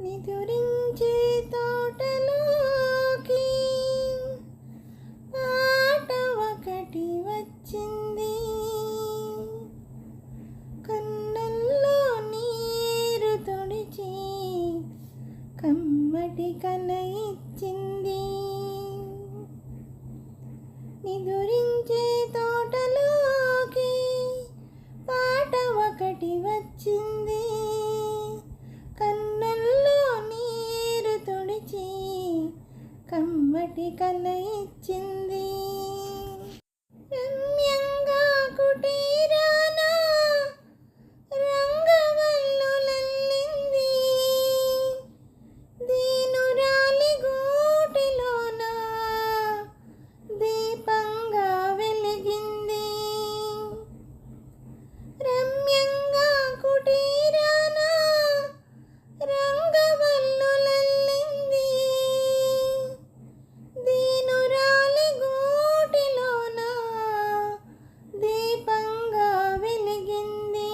నిదురించే తోటలోకి పాట ఒకటి వచ్చింది, కన్నుల్లో నీరు తుడిచి కమ్మటి కల ఇచ్చింది. నిదురించే తోటలోకి పాట ఒకటి వచ్చింది, కన్నుల్లో నీరు తుడిచి కమ్మటి కల ఇచ్చింది. రమ్యంగా కుటీరాన రంగవల్లులల్లింది, దీనురాలి గూటిలోన దీపంగా వెలిగింది. రమ్యంగా కుటీరాన రంగవల్లులల్లింది, దీనురాలి గూటిలోన దీపంగా వెలిగింది.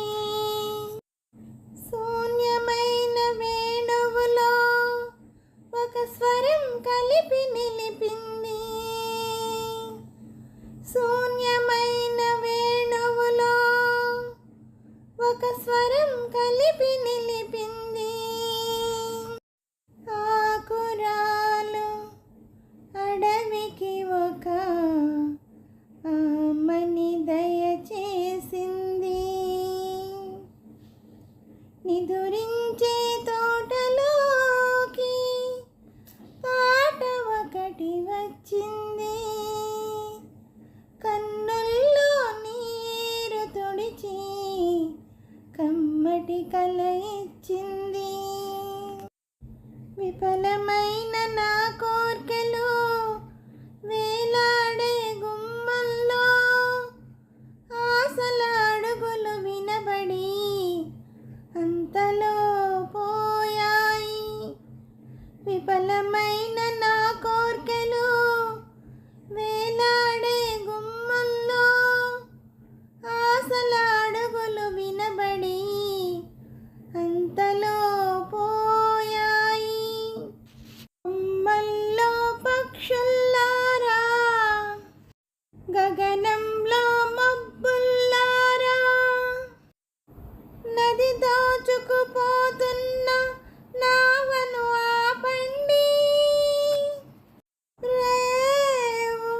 శూన్యమైన వేణువులో ఒక స్వరం కలిపి నిలిపింది, శూన్యమైన వేణువులో ఒక స్వరం కలిపి నిలిపింది. ఆకురాలు అడవికి ఒక ఆమని దయచేసింది, నిదురించే తోటలోకి పాట ఒకటి వచ్చింది, కన్నుల్లో నీరు తుడిచి కమ్మటి కల ఇచ్చింది. విఫలమైన నా కోర్కెలు వేలాడే గుమ్మల్లో ఆశల అడుగులు వినబడి అంతలో పోయాయి. విఫలమైన నా కోర్కెలు వేలాడే గుమ్మల్లో ఆశల అడుగులు వినబడి అంతలో పోయాయి. కొమ్మల్లో పక్షుల్లారా, గగనంలో మబ్బుల్లారా, నది దోచుకుపోతున్న నావను ఆపండి. రేవు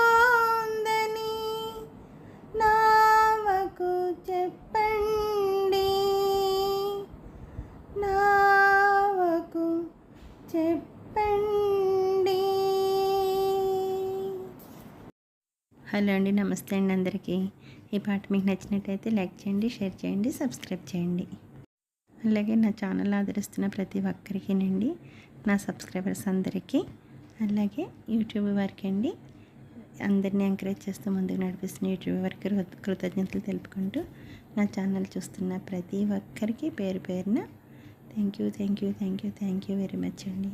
బావురుమంటోందని నావకు చెప్పండి, నావకు చెప్పండి. హలో అండి, నమస్తే అండి అందరికీ. ఈ పాట మీకు నచ్చినట్టయితే లైక్ చేయండి, షేర్ చేయండి, సబ్స్క్రైబ్ చేయండి. అలాగే నా ఛానల్ ఆదరిస్తున్న ప్రతి ఒక్కరికినండి, నా సబ్స్క్రైబర్స్ అందరికీ, అలాగే యూట్యూబ్ వారికి అండి, అందరినీ ఎంకరేజ్ చేస్తూ ముందుకు నడిపిస్తున్న యూట్యూబ్ వారికి కృతజ్ఞతలు తెలుపుకుంటూ నా ఛానల్ చూస్తున్న ప్రతి ఒక్కరికి పేరు పేరున థ్యాంక్ యూ వెరీ మచ్ అండి.